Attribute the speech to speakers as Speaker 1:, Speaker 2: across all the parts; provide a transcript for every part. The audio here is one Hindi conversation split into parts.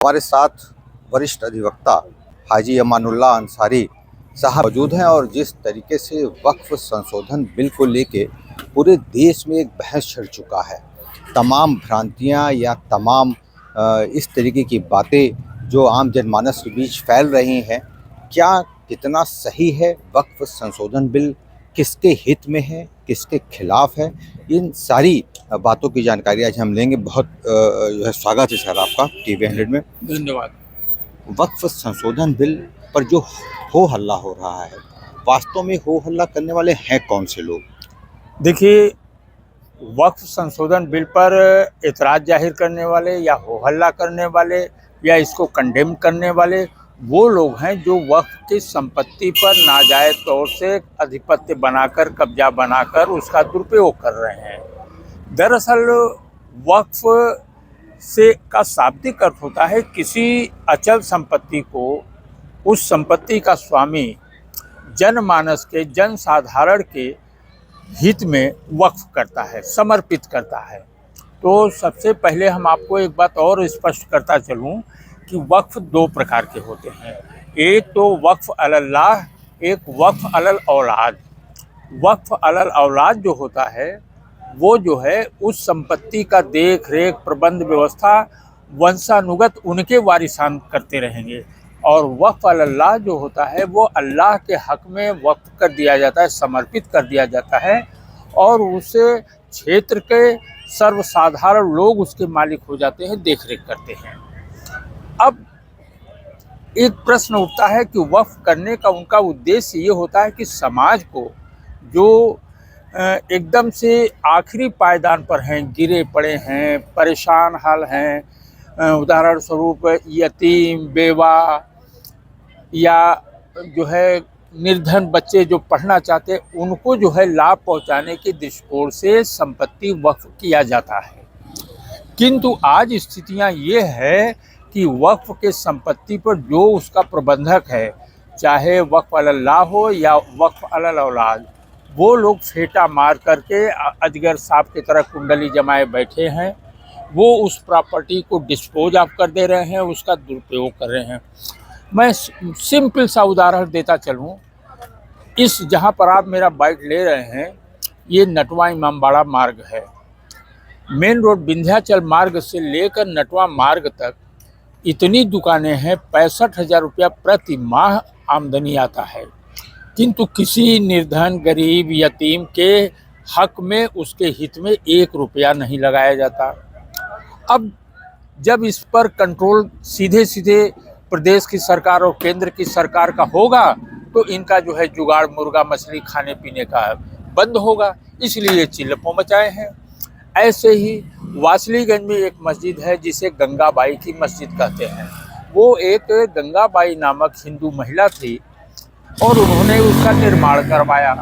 Speaker 1: हमारे साथ वरिष्ठ अधिवक्ता हाजी अमानुल्लाह अंसारी साहब मौजूद हैं और जिस तरीके से वक्फ संशोधन बिल को लेके पूरे देश में एक बहस छिड़ चुका है, तमाम भ्रांतियां या तमाम इस तरीके की बातें जो आम जनमानस के बीच फैल रही हैं, क्या कितना सही है वक्फ संशोधन बिल, किसके हित में है, किसके खिलाफ है, इन सारी बातों की जानकारी आज हम लेंगे। बहुत जो है स्वागत है सर आपका टीवी 100 में।
Speaker 2: धन्यवाद।
Speaker 1: वक्फ संशोधन बिल पर जो हो हल्ला हो रहा है, वास्तव में हो हल्ला करने वाले हैं कौन से लोग?
Speaker 2: देखिए, वक्फ संशोधन बिल पर एतराज़ जाहिर करने वाले या हो हल्ला करने वाले या इसको कंडेम करने वाले वो लोग हैं जो वक्फ की संपत्ति पर नाजायज़ तौर से आधिपत्य बनाकर, कब्जा बनाकर उसका दुरुपयोग कर रहे हैं। दरअसल वक्फ से का शाब्दिक अर्थ होता है किसी अचल संपत्ति को उस संपत्ति का स्वामी जनमानस के, जनसाधारण के हित में वक्फ करता है, समर्पित करता है। तो सबसे पहले हम आपको एक बात और स्पष्ट करता चलूँ कि वक्फ दो प्रकार के होते हैं। एक तो वक्फ अलल्लाह, एक वक्फ अलल औलाद। वक्फ अलल औलाद जो होता है वो जो है उस संपत्ति का देख रेख, प्रबंध, व्यवस्था वंशानुगत उनके वारिसान करते रहेंगे। और वक्फ अलल्लाह जो होता है वो अल्लाह के हक में वक्फ कर दिया जाता है, समर्पित कर दिया जाता है और उस क्षेत्र के सर्वसाधारण लोग उसके मालिक हो जाते हैं, देख रेख करते हैं। अब एक प्रश्न उठता है कि वक्फ करने का उनका उद्देश्य ये होता है कि समाज को जो एकदम से आखिरी पायदान पर हैं, गिरे पड़े हैं, परेशान हाल हैं, उदाहरण स्वरूप यतीम, बेवा या जो है निर्धन बच्चे जो पढ़ना चाहते हैं, उनको जो है लाभ पहुंचाने के दृष्टिकोण से संपत्ति वक्फ किया जाता है। किंतु आज स्थितियां ये है कि वक्फ के संपत्ति पर जो उसका प्रबंधक है, चाहे वक्फ अलल्लाह हो या वक्फ अलल औलाद, वो लोग फेंटा मार करके अजगर सांप की तरह कुंडली जमाए बैठे हैं। वो उस प्रॉपर्टी को डिस्पोज ऑफ कर दे रहे हैं, उसका दुरुपयोग कर रहे हैं। मैं सिंपल सा उदाहरण देता चलूँ। इस जहाँ पर आप मेरा बाइक ले रहे हैं, ये नटवा इमामबाड़ा मार्ग है। मेन रोड विंध्याचल मार्ग से लेकर नटवा मार्ग तक इतनी दुकानें हैं, 65,000 रुपया प्रति माह आमदनी आता है। किंतु किसी निर्धन, गरीब, यतीम के हक में, उसके हित में 1 रुपया नहीं लगाया जाता। अब जब इस पर कंट्रोल सीधे सीधे प्रदेश की सरकार और केंद्र की सरकार का होगा तो इनका जो है जुगाड़ मुर्गा मछली खाने पीने का बंद होगा, इसलिए ये चिल्लपों मचाए हैं। ऐसे ही वासलीगंज में एक मस्जिद है जिसे गंगाबाई की मस्जिद कहते हैं। वो एक गंगाबाई नामक हिंदू महिला थी और उन्होंने उसका निर्माण करवाया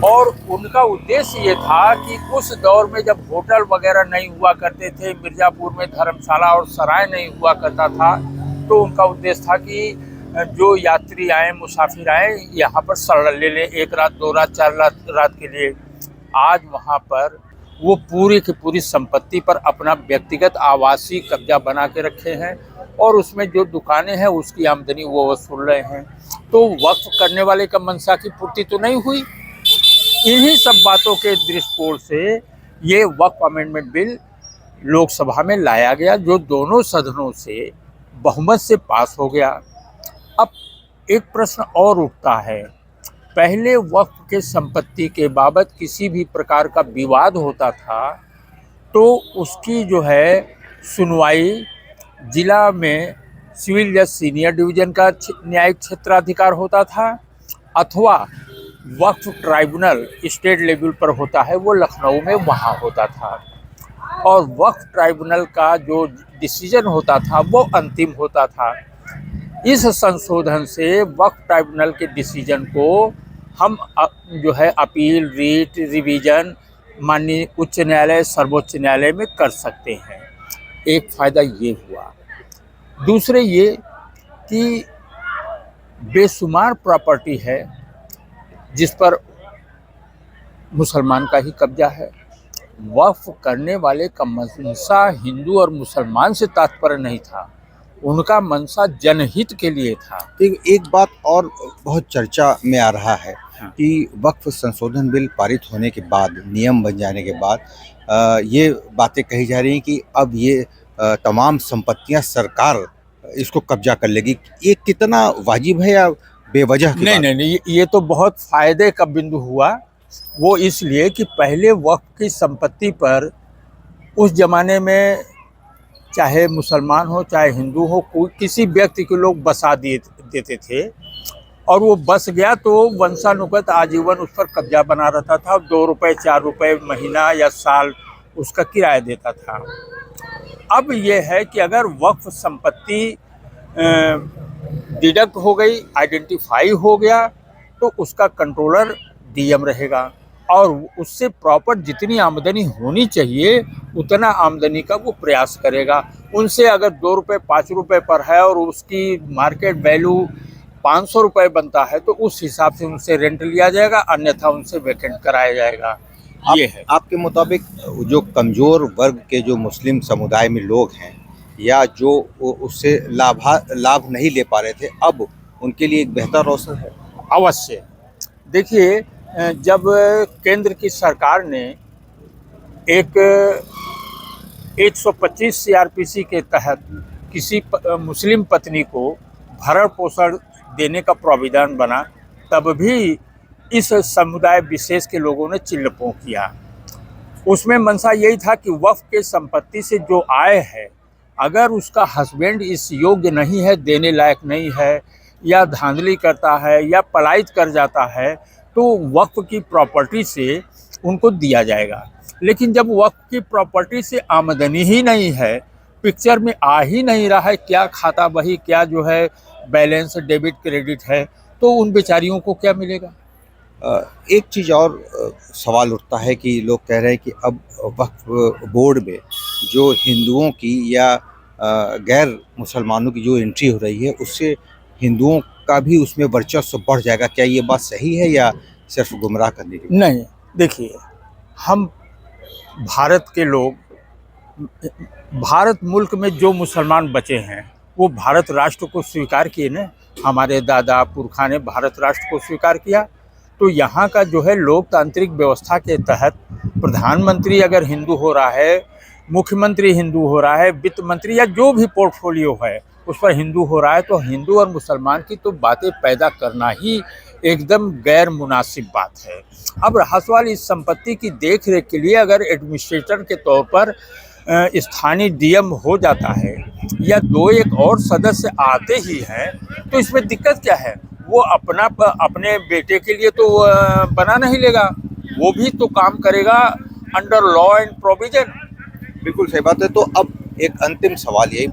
Speaker 2: और उनका उद्देश्य ये था कि उस दौर में जब होटल वगैरह नहीं हुआ करते थे, मिर्ज़ापुर में धर्मशाला और सराय नहीं हुआ करता था, तो उनका उद्देश्य था कि जो यात्री आए, मुसाफिर आए, यहाँ पर शरण ले लें 1 रात, 2 रात, 4 रात के लिए। आज वहाँ पर वो पूरी की पूरी संपत्ति पर अपना व्यक्तिगत आवासीय कब्जा बना के रखे हैं और उसमें जो दुकानें हैं उसकी आमदनी वो वसूल रहे हैं। तो वक्फ करने वाले का मंशा की पूर्ति तो नहीं हुई। इन्हीं सब बातों के दृष्टिकोण से ये वक्फ अमेंडमेंट बिल लोकसभा में लाया गया, जो दोनों सदनों से बहुमत से पास हो गया। अब एक प्रश्न और उठता है, पहले वक्फ के संपत्ति के बाबत किसी भी प्रकार का विवाद होता था तो उसकी जो है सुनवाई जिला में सिविल जज सीनियर डिवीज़न का न्यायिक क्षेत्राधिकार होता था, अथवा वक्फ ट्राइब्यूनल स्टेट लेवल पर होता है, वो लखनऊ में वहाँ होता था। और वक्फ ट्राइब्यूनल का जो डिसीजन होता था वो अंतिम होता था। इस संशोधन से वक्फ ट्राइब्यूनल के डिसीजन को हम जो है अपील, रीट, रिवीजन माननीय उच्च न्यायालय, सर्वोच्च न्यायालय में कर सकते हैं। एक फ़ायदा ये हुआ। दूसरे ये कि बेशुमार प्रॉपर्टी है जिस पर मुसलमान का ही कब्जा है, वक्फ करने वाले का मंशा हिंदू और मुसलमान से तात्पर्य नहीं था, उनका मंशा जनहित के लिए था।
Speaker 1: तो एक बात और बहुत चर्चा में आ रहा है
Speaker 2: हाँ।
Speaker 1: कि वक्फ संशोधन बिल पारित होने के बाद, नियम बन जाने के बाद ये बातें कही जा रही हैं कि अब ये तमाम संपत्तियां सरकार इसको कब्जा कर लेगी। ये कितना वाजिब है या बेवजह की
Speaker 2: नहीं
Speaker 1: बात?
Speaker 2: नहीं नहीं, ये तो बहुत फायदे का बिंदु हुआ। वो इसलिए कि पहले वक्फ की संपत्ति पर उस जमाने में चाहे मुसलमान हो चाहे हिंदू हो, कोई किसी व्यक्ति को लोग बसा देते थे, और वो बस गया तो वंशानुगत आजीवन उस पर कब्जा बना रहता था। 2 रुपये 4 रुपये महीना या साल उसका किराया देता था। अब ये है कि अगर वक्फ संपत्ति डिडक्ट हो गई, आइडेंटिफाई हो गया, तो उसका कंट्रोलर डीएम रहेगा और उससे प्रॉपर जितनी आमदनी होनी चाहिए उतना आमदनी का वो प्रयास करेगा। उनसे अगर 2 रुपये 5 रुपये पर है और उसकी मार्केट वैल्यू 500 रुपये बनता है तो उस हिसाब से उनसे रेंट लिया जाएगा, अन्यथा उनसे वैकेंट कराया जाएगा। ये है।
Speaker 1: आपके मुताबिक जो कमज़ोर वर्ग के जो मुस्लिम समुदाय में लोग हैं या जो उससे लाभ नहीं ले पा रहे थे, अब उनके लिए एक बेहतर अवसर है।
Speaker 2: अवश्य। देखिए, जब केंद्र की सरकार ने एक 125 सीआरपीसी के तहत किसी मुस्लिम पत्नी को भरण पोषण देने का प्राविधान बना, तब भी इस समुदाय विशेष के लोगों ने चिल्लपों किया। उसमें मंशा यही था कि वक्फ के संपत्ति से जो आय है, अगर उसका हस्बैंड इस योग्य नहीं है, देने लायक नहीं है, या धांधली करता है या पलायन कर जाता है, तो वक्फ की प्रॉपर्टी से उनको दिया जाएगा। लेकिन जब वक्फ की प्रॉपर्टी से आमदनी ही नहीं है, पिक्चर में आ ही नहीं रहा है क्या खाता बही, क्या जो है बैलेंस डेबिट क्रेडिट है, तो उन बेचारियों को क्या मिलेगा।
Speaker 1: एक चीज़ और सवाल उठता है कि लोग कह रहे हैं कि अब वक्फ बोर्ड में जो हिंदुओं की या गैर मुसलमानों की जो एंट्री हो रही है, उससे हिंदुओं का भी उसमें वर्चस्व बढ़ जाएगा। क्या ये बात सही है या सिर्फ गुमराह करने की?
Speaker 2: नहीं, देखिए, हम भारत के लोग, भारत मुल्क में जो मुसलमान बचे हैं वो भारत राष्ट्र को स्वीकार किए ना। हमारे दादा पुरखा ने भारत राष्ट्र को स्वीकार किया। तो यहाँ का जो है लोकतांत्रिक व्यवस्था के तहत प्रधानमंत्री अगर हिंदू हो रहा है, मुख्यमंत्री हिंदू हो रहा है, वित्त मंत्री या जो भी पोर्टफोलियो है उस पर हिंदू हो रहा है, तो हिंदू और मुसलमान की तो बातें पैदा करना ही एकदम गैर मुनासिब बात है। अब रहा सवाल इस संपत्ति की देख रेख के लिए अगर एडमिनिस्ट्रेटर के तौर पर स्थानीय डीएम हो जाता है या 2-1 और सदस्य आते ही हैं, तो इसमें दिक्कत क्या है। वो अपने बेटे के लिए तो बना नहीं लेगा, वो भी तो काम करेगा अंडर लॉ एंड प्रोविजन।
Speaker 1: बिल्कुल सही बात है। तो अब एक अंतिम सवाल ये,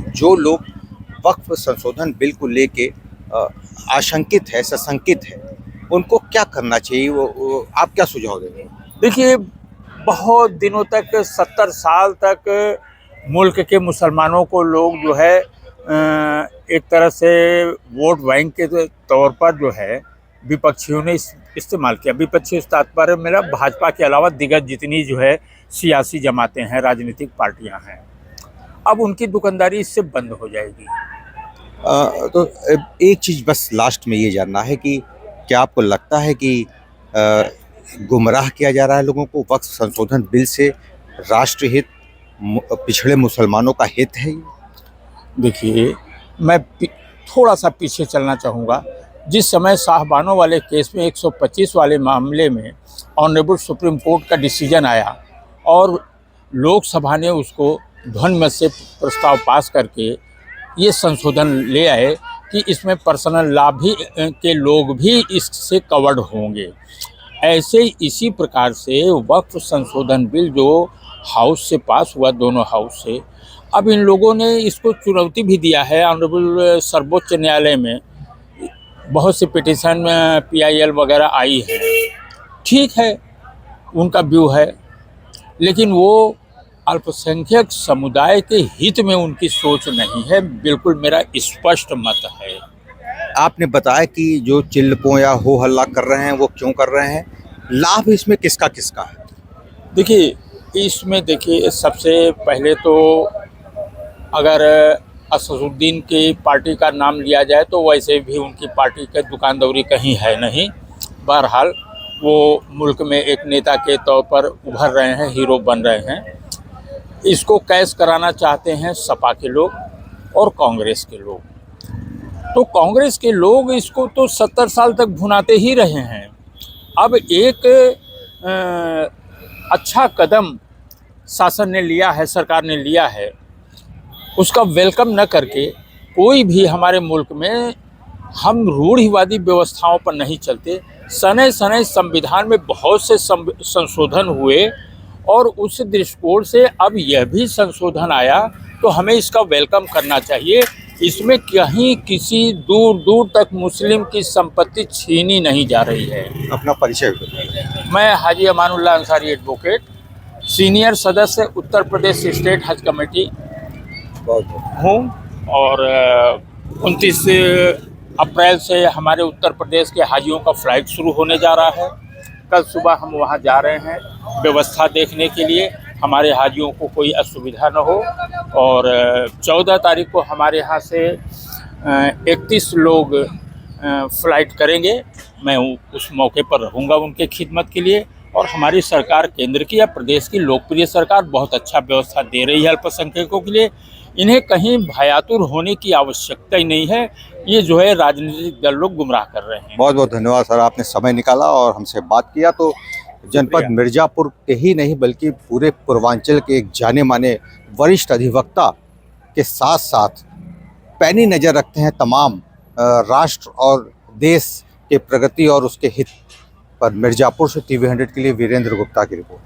Speaker 1: जो लोग वक्फ संशोधन बिल को लेके आशंकित है, सशंकित है, उनको क्या करना चाहिए? वो आप क्या सुझाव देंगे?
Speaker 2: देखिए, बहुत दिनों तक 70 साल तक मुल्क के मुसलमानों को लोग जो है एक तरह से वोट बैंक के तौर पर जो है विपक्षियों ने इस्तेमाल किया। विपक्षी तात्पर्य मेरा भाजपा के अलावा दिग्गज जितनी जो है सियासी जमातें हैं, राजनीतिक पार्टियां हैं, अब उनकी दुकानदारी इससे बंद हो जाएगी।
Speaker 1: तो एक चीज़ बस लास्ट में ये जानना है कि क्या आपको लगता है कि गुमराह किया जा रहा है लोगों को? वक्फ संशोधन बिल से राष्ट्रहित, पिछड़े मुसलमानों का हित है?
Speaker 2: देखिए, मैं थोड़ा सा पीछे चलना चाहूँगा। जिस समय साहबानों वाले केस में 125 वाले मामले में ऑनरेबल सुप्रीम कोर्ट का डिसीजन आया और लोकसभा ने उसको ध्वनिमत से प्रस्ताव पास करके ये संशोधन ले आए कि इसमें पर्सनल लाभ भी के लोग भी इससे कवर्ड होंगे। ऐसे ही इसी प्रकार से वक्फ संशोधन बिल जो हाउस से पास हुआ, दोनों हाउस से, अब इन लोगों ने इसको चुनौती भी दिया है। ऑनरेबल सर्वोच्च न्यायालय में बहुत से पिटीशन PIL वगैरह आई है। ठीक है, उनका व्यू है, लेकिन वो अल्पसंख्यक समुदाय के हित में उनकी सोच नहीं है। बिल्कुल मेरा स्पष्ट मत है।
Speaker 1: आपने बताया कि जो चिल्लपों या हो हल्ला कर रहे हैं वो क्यों कर रहे हैं, लाभ इसमें किसका किसका है?
Speaker 2: देखिए, इसमें देखिए, सबसे पहले तो अगर असदुद्दीन की पार्टी का नाम लिया जाए तो वैसे भी उनकी पार्टी के दुकानदौरी कहीं है नहीं। बहरहाल वो मुल्क में एक नेता के तौर पर उभर रहे हैं, हीरो बन रहे हैं। इसको कैश कराना चाहते हैं सपा के लोग और कांग्रेस के लोग। तो कांग्रेस के लोग इसको तो 70 साल तक भुनाते ही रहे हैं। अब एक अच्छा कदम शासन ने लिया है, सरकार ने लिया है, उसका वेलकम न करके कोई भी हमारे मुल्क में, हम रूढ़िवादी व्यवस्थाओं पर नहीं चलते। सने सने संविधान में बहुत से संशोधन हुए और उस दृष्टिकोण से अब यह भी संशोधन आया तो हमें इसका वेलकम करना चाहिए। इसमें कहीं किसी दूर दूर तक मुस्लिम की संपत्ति छीनी नहीं जा रही है।
Speaker 1: अपना परिचय बताइए।
Speaker 2: मैं हाजी अमानुल्लाह अंसारी एडवोकेट, सीनियर सदस्य उत्तर प्रदेश स्टेट हज कमेटी हूँ और 29 अप्रैल से हमारे उत्तर प्रदेश के हाजियों का फ़्लाइट शुरू होने जा रहा है। कल सुबह हम वहाँ जा रहे हैं व्यवस्था देखने के लिए, हमारे हाजियों को कोई असुविधा न हो। और 14 तारीख को हमारे यहाँ से 31 लोग फ़्लाइट करेंगे। मैं उस मौके पर रहूँगा उनके खिदमत के लिए। और हमारी सरकार, केंद्र की या प्रदेश की लोकप्रिय सरकार, बहुत अच्छा व्यवस्था दे रही है अल्पसंख्यकों के लिए। इन्हें कहीं भयातुर होने की आवश्यकता ही नहीं है। ये जो है राजनीतिक दल लोग गुमराह कर रहे हैं।
Speaker 1: बहुत बहुत धन्यवाद सर, आपने समय निकाला और हमसे बात किया। तो जनपद मिर्जापुर के ही नहीं बल्कि पूरे पूर्वांचल के एक जाने माने वरिष्ठ अधिवक्ता के साथ साथ पैनी नज़र रखते हैं तमाम राष्ट्र और देश के प्रगति और उसके हित पर। मिर्जापुर से TV 100 के लिए वीरेंद्र गुप्ता की रिपोर्ट।